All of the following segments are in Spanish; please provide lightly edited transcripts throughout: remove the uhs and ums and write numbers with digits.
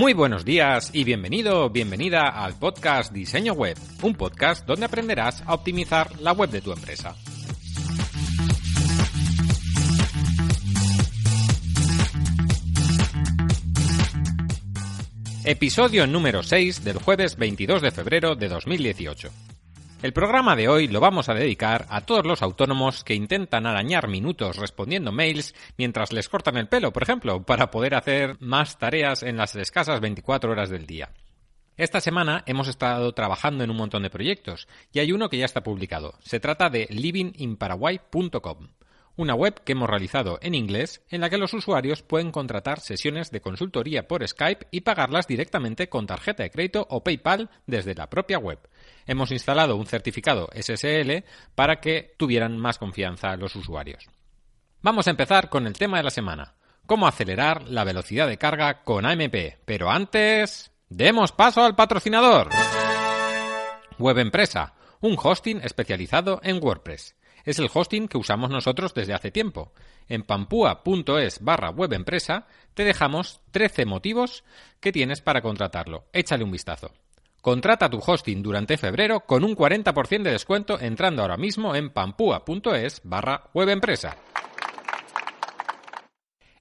Muy buenos días y bienvenida al podcast Diseño Web, un podcast donde aprenderás a optimizar la web de tu empresa. Episodio número 6 del jueves 22 de febrero de 2018. El programa de hoy lo vamos a dedicar a todos los autónomos que intentan arañar minutos respondiendo mails mientras les cortan el pelo, por ejemplo, para poder hacer más tareas en las escasas 24 horas del día. Esta semana hemos estado trabajando en un montón de proyectos y hay uno que ya está publicado. Se trata de livinginparaguay.com. Una web que hemos realizado en inglés en la que los usuarios pueden contratar sesiones de consultoría por Skype y pagarlas directamente con tarjeta de crédito o PayPal desde la propia web. Hemos instalado un certificado SSL para que tuvieran más confianza los usuarios. Vamos a empezar con el tema de la semana. ¿Cómo acelerar la velocidad de carga con AMP? Pero antes, demos paso al patrocinador. Web Empresa, un hosting especializado en WordPress. Es el hosting que usamos nosotros desde hace tiempo. En pampua.es/webempresa te dejamos 13 motivos que tienes para contratarlo. Échale un vistazo. Contrata tu hosting durante febrero con un 40% de descuento entrando ahora mismo en pampua.es/webempresa.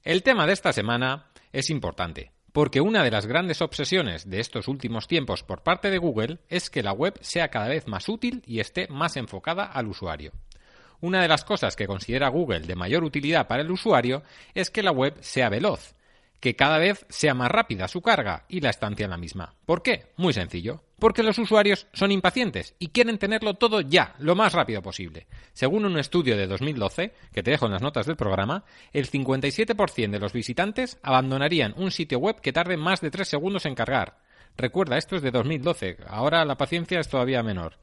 El tema de esta semana es importante, porque una de las grandes obsesiones de estos últimos tiempos por parte de Google es que la web sea cada vez más útil y esté más enfocada al usuario. Una de las cosas que considera Google de mayor utilidad para el usuario es que la web sea veloz, que cada vez sea más rápida su carga y la estancia en la misma. ¿Por qué? Muy sencillo. Porque los usuarios son impacientes y quieren tenerlo todo ya, lo más rápido posible. Según un estudio de 2012, que te dejo en las notas del programa, el 57% de los visitantes abandonarían un sitio web que tarde más de 3 segundos en cargar. Recuerda, esto es de 2012, ahora la paciencia es todavía menor.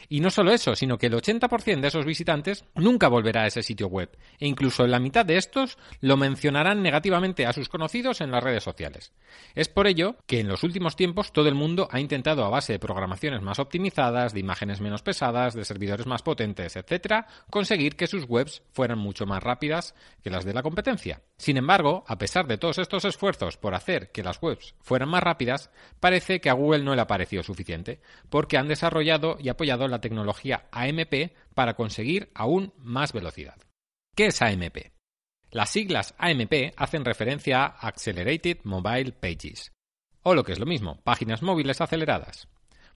Y no solo eso, sino que el 80% de esos visitantes nunca volverá a ese sitio web, e incluso la mitad de estos lo mencionarán negativamente a sus conocidos en las redes sociales. Es por ello que en los últimos tiempos todo el mundo ha intentado, a base de programaciones más optimizadas, de imágenes menos pesadas, de servidores más potentes, etc., conseguir que sus webs fueran mucho más rápidas que las de la competencia. Sin embargo, a pesar de todos estos esfuerzos por hacer que las webs fueran más rápidas, parece que a Google no le ha parecido suficiente, porque han desarrollado y apoyado la tecnología AMP para conseguir aún más velocidad. ¿Qué es AMP? Las siglas AMP hacen referencia a Accelerated Mobile Pages, o lo que es lo mismo, páginas móviles aceleradas.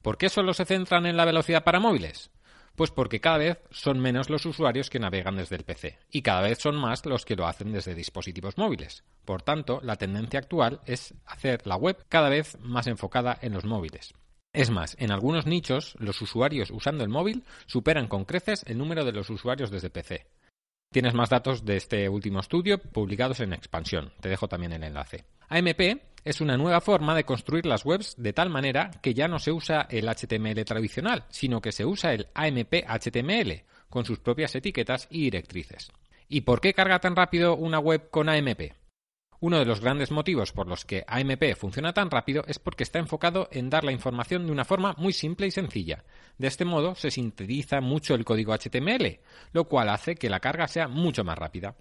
¿Por qué solo se centran en la velocidad para móviles? Pues porque cada vez son menos los usuarios que navegan desde el PC y cada vez son más los que lo hacen desde dispositivos móviles. Por tanto, la tendencia actual es hacer la web cada vez más enfocada en los móviles. Es más, en algunos nichos, los usuarios usando el móvil superan con creces el número de los usuarios desde PC. Tienes más datos de este último estudio publicados en Expansión. Te dejo también el enlace. AMP es una nueva forma de construir las webs de tal manera que ya no se usa el HTML tradicional, sino que se usa el AMP HTML, con sus propias etiquetas y directrices. ¿Y por qué carga tan rápido una web con AMP? Uno de los grandes motivos por los que AMP funciona tan rápido es porque está enfocado en dar la información de una forma muy simple y sencilla. De este modo se sintetiza mucho el código HTML, lo cual hace que la carga sea mucho más rápida.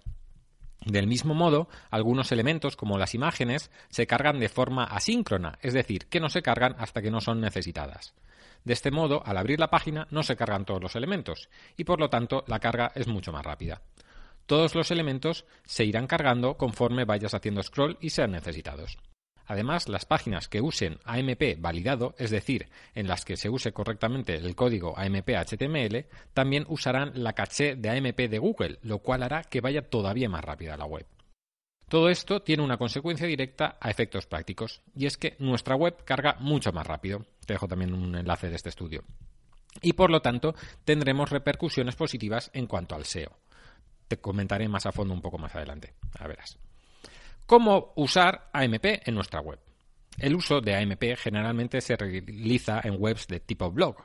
Del mismo modo, algunos elementos como las imágenes se cargan de forma asíncrona, es decir, que no se cargan hasta que no son necesitadas. De este modo, al abrir la página no se cargan todos los elementos y por lo tanto la carga es mucho más rápida. Todos los elementos se irán cargando conforme vayas haciendo scroll y sean necesitados. Además, las páginas que usen AMP validado, es decir, en las que se use correctamente el código AMP HTML, también usarán la caché de AMP de Google, lo cual hará que vaya todavía más rápida la web. Todo esto tiene una consecuencia directa a efectos prácticos, y es que nuestra web carga mucho más rápido. Te dejo también un enlace de este estudio. Y por lo tanto, tendremos repercusiones positivas en cuanto al SEO. Te comentaré más a fondo un poco más adelante. A verás. ¿Cómo usar AMP en nuestra web? El uso de AMP generalmente se realiza en webs de tipo blog,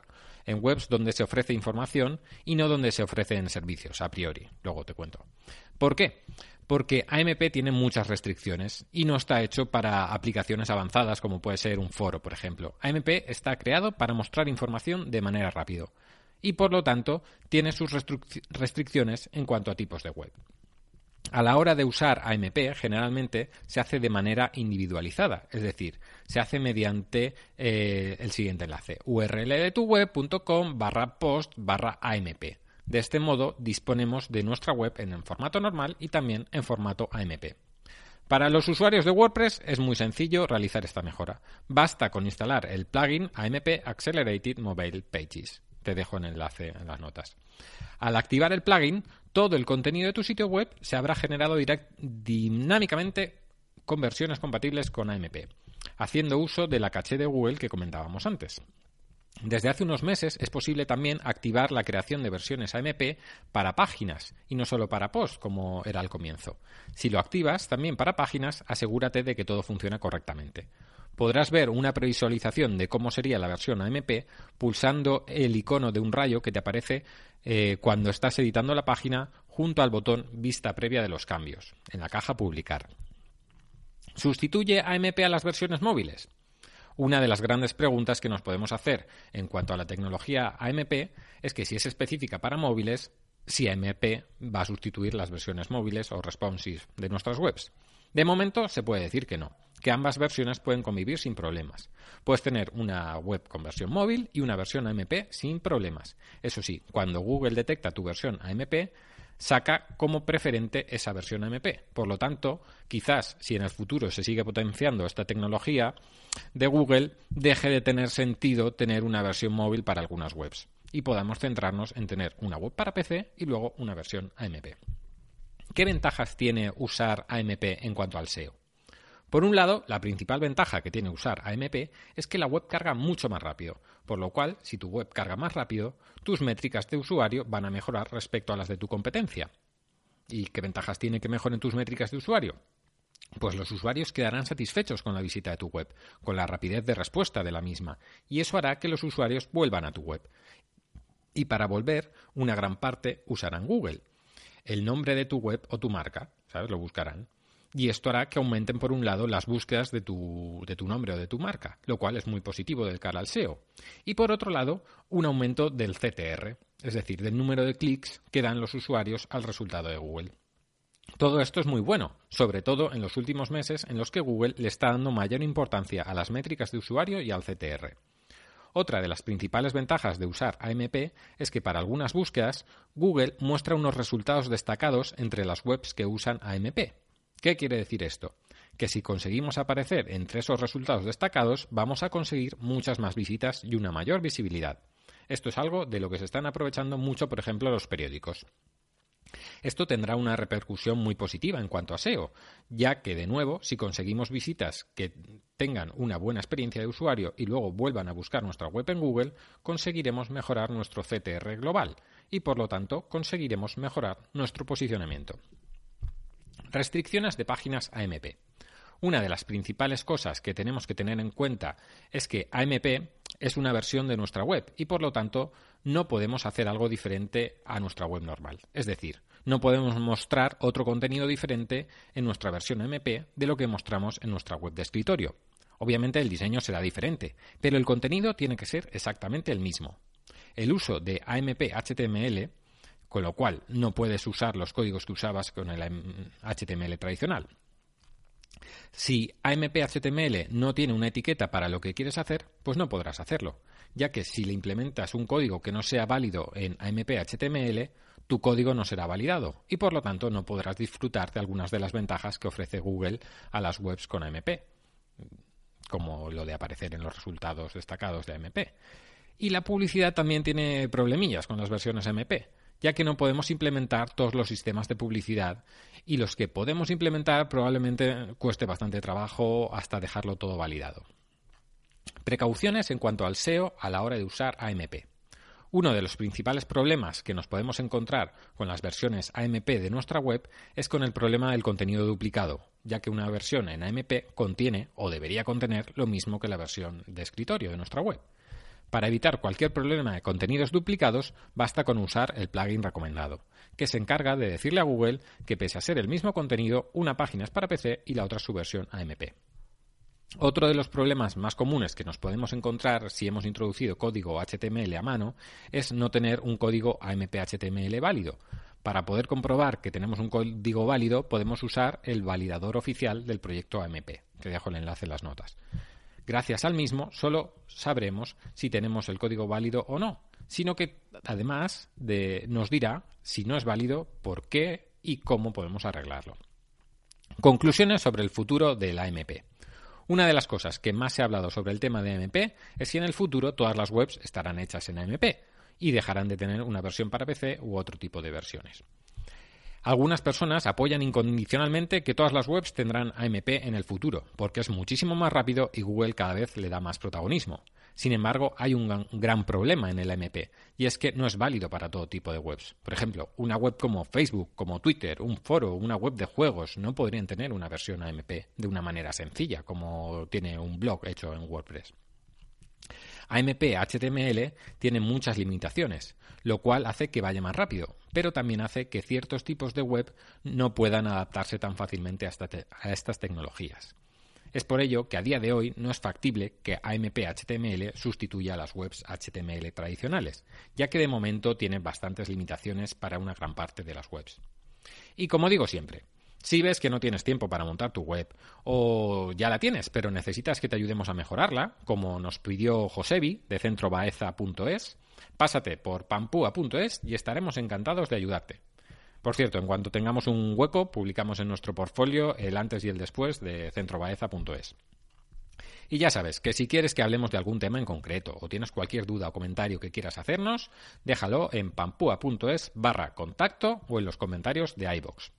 en webs donde se ofrece información y no donde se ofrecen servicios a priori. Luego te cuento. ¿Por qué? Porque AMP tiene muchas restricciones y no está hecho para aplicaciones avanzadas como puede ser un foro, por ejemplo. AMP está creado para mostrar información de manera rápida y por lo tanto tiene sus restricciones en cuanto a tipos de web. A la hora de usar AMP, generalmente se hace de manera individualizada, es decir, se hace mediante el siguiente enlace: url-de-tu-web.com/post/AMP. De este modo, disponemos de nuestra web en formato normal y también en formato AMP. Para los usuarios de WordPress es muy sencillo realizar esta mejora. Basta con instalar el plugin AMP Accelerated Mobile Pages. Te dejo el enlace en las notas. Al activar el plugin, todo el contenido de tu sitio web se habrá generado dinámicamente con versiones compatibles con AMP, haciendo uso de la caché de Google que comentábamos antes. Desde hace unos meses es posible también activar la creación de versiones AMP para páginas y no solo para posts, como era al comienzo. Si lo activas también para páginas, asegúrate de que todo funciona correctamente. Podrás ver una previsualización de cómo sería la versión AMP pulsando el icono de un rayo que te aparece cuando estás editando la página junto al botón Vista previa de los cambios, en la caja Publicar. ¿Sustituye AMP a las versiones móviles? Una de las grandes preguntas que nos podemos hacer en cuanto a la tecnología AMP es que si es específica para móviles, si AMP va a sustituir las versiones móviles o responsive de nuestras webs. De momento se puede decir que no, que ambas versiones pueden convivir sin problemas. Puedes tener una web con versión móvil y una versión AMP sin problemas. Eso sí, cuando Google detecta tu versión AMP, saca como preferente esa versión AMP. Por lo tanto, quizás si en el futuro se sigue potenciando esta tecnología de Google, deje de tener sentido tener una versión móvil para algunas webs y podamos centrarnos en tener una web para PC y luego una versión AMP. ¿Qué ventajas tiene usar AMP en cuanto al SEO? Por un lado, la principal ventaja que tiene usar AMP es que la web carga mucho más rápido, por lo cual, si tu web carga más rápido, tus métricas de usuario van a mejorar respecto a las de tu competencia. ¿Y qué ventajas tiene que mejoren tus métricas de usuario? Pues los usuarios quedarán satisfechos con la visita de tu web, con la rapidez de respuesta de la misma, y eso hará que los usuarios vuelvan a tu web. Y para volver, una gran parte usarán Google, el nombre de tu web o tu marca, ¿sabes? Lo buscarán. Y esto hará que aumenten, por un lado, las búsquedas de tu nombre o de tu marca, lo cual es muy positivo del cara al SEO. Y por otro lado, un aumento del CTR, es decir, del número de clics que dan los usuarios al resultado de Google. Todo esto es muy bueno, sobre todo en los últimos meses en los que Google le está dando mayor importancia a las métricas de usuario y al CTR. Otra de las principales ventajas de usar AMP es que para algunas búsquedas Google muestra unos resultados destacados entre las webs que usan AMP. ¿Qué quiere decir esto? Que si conseguimos aparecer entre esos resultados destacados, vamos a conseguir muchas más visitas y una mayor visibilidad. Esto es algo de lo que se están aprovechando mucho, por ejemplo, los periódicos. Esto tendrá una repercusión muy positiva en cuanto a SEO, ya que, de nuevo, si conseguimos visitas que tengan una buena experiencia de usuario y luego vuelvan a buscar nuestra web en Google, conseguiremos mejorar nuestro CTR global y, por lo tanto, conseguiremos mejorar nuestro posicionamiento. Restricciones de páginas AMP. Una de las principales cosas que tenemos que tener en cuenta es que AMP es una versión de nuestra web y, por lo tanto, no podemos hacer algo diferente a nuestra web normal. Es decir, no podemos mostrar otro contenido diferente en nuestra versión AMP de lo que mostramos en nuestra web de escritorio. Obviamente el diseño será diferente, pero el contenido tiene que ser exactamente el mismo. El uso de AMP HTML, con lo cual no puedes usar los códigos que usabas con el HTML tradicional. Si AMP HTML no tiene una etiqueta para lo que quieres hacer, pues no podrás hacerlo, ya que si le implementas un código que no sea válido en AMP HTML, tu código no será validado y por lo tanto no podrás disfrutar de algunas de las ventajas que ofrece Google a las webs con AMP, como lo de aparecer en los resultados destacados de AMP. Y la publicidad también tiene problemillas con las versiones AMP, ya que no podemos implementar todos los sistemas de publicidad y los que podemos implementar probablemente cueste bastante trabajo hasta dejarlo todo validado. Precauciones en cuanto al SEO a la hora de usar AMP. Uno de los principales problemas que nos podemos encontrar con las versiones AMP de nuestra web es con el problema del contenido duplicado, ya que una versión en AMP contiene o debería contener lo mismo que la versión de escritorio de nuestra web. Para evitar cualquier problema de contenidos duplicados, basta con usar el plugin recomendado, que se encarga de decirle a Google que pese a ser el mismo contenido, una página es para PC y la otra es su versión AMP. Otro de los problemas más comunes que nos podemos encontrar si hemos introducido código HTML a mano es no tener un código AMP HTML válido. Para poder comprobar que tenemos un código válido, podemos usar el validador oficial del proyecto AMP, que dejo el enlace en las notas. Gracias al mismo, solo sabremos si tenemos el código válido o no, sino que además nos dirá si no es válido, por qué y cómo podemos arreglarlo. Conclusiones sobre el futuro de la AMP. Una de las cosas que más se ha hablado sobre el tema de AMP es si en el futuro todas las webs estarán hechas en AMP y dejarán de tener una versión para PC u otro tipo de versiones. Algunas personas apoyan incondicionalmente que todas las webs tendrán AMP en el futuro, porque es muchísimo más rápido y Google cada vez le da más protagonismo. Sin embargo, hay un gran problema en el AMP, y es que no es válido para todo tipo de webs. Por ejemplo, una web como Facebook, como Twitter, un foro, una web de juegos, no podrían tener una versión AMP de una manera sencilla, como tiene un blog hecho en WordPress. AMP HTML tiene muchas limitaciones, lo cual hace que vaya más rápido, pero también hace que ciertos tipos de web no puedan adaptarse tan fácilmente a estas tecnologías. Es por ello que a día de hoy no es factible que AMP HTML sustituya a las webs HTML tradicionales, ya que de momento tiene bastantes limitaciones para una gran parte de las webs. Y como digo siempre, si ves que no tienes tiempo para montar tu web, o ya la tienes, pero necesitas que te ayudemos a mejorarla, como nos pidió Josebi de centrobaeza.es, pásate por pampua.es y estaremos encantados de ayudarte. Por cierto, en cuanto tengamos un hueco, publicamos en nuestro portfolio el antes y el después de centrobaeza.es. Y ya sabes que si quieres que hablemos de algún tema en concreto o tienes cualquier duda o comentario que quieras hacernos, déjalo en pampua.es/contacto o en los comentarios de iVoox.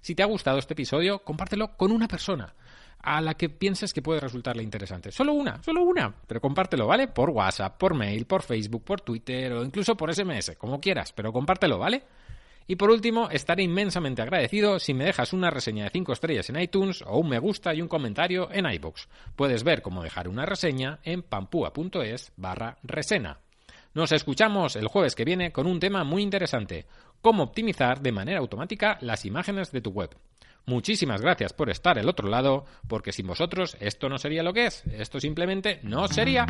Si te ha gustado este episodio, compártelo con una persona a la que pienses que puede resultarle interesante. Solo una, pero compártelo, ¿vale? Por WhatsApp, por mail, por Facebook, por Twitter o incluso por SMS, como quieras, pero compártelo, ¿vale? Y por último, estaré inmensamente agradecido si me dejas una reseña de 5 estrellas en iTunes o un me gusta y un comentario en iVoox. Puedes ver cómo dejar una reseña en pampua.es/resena. Nos escuchamos el jueves que viene con un tema muy interesante: cómo optimizar de manera automática las imágenes de tu web. Muchísimas gracias por estar al otro lado, porque sin vosotros esto no sería lo que es. Esto simplemente no sería.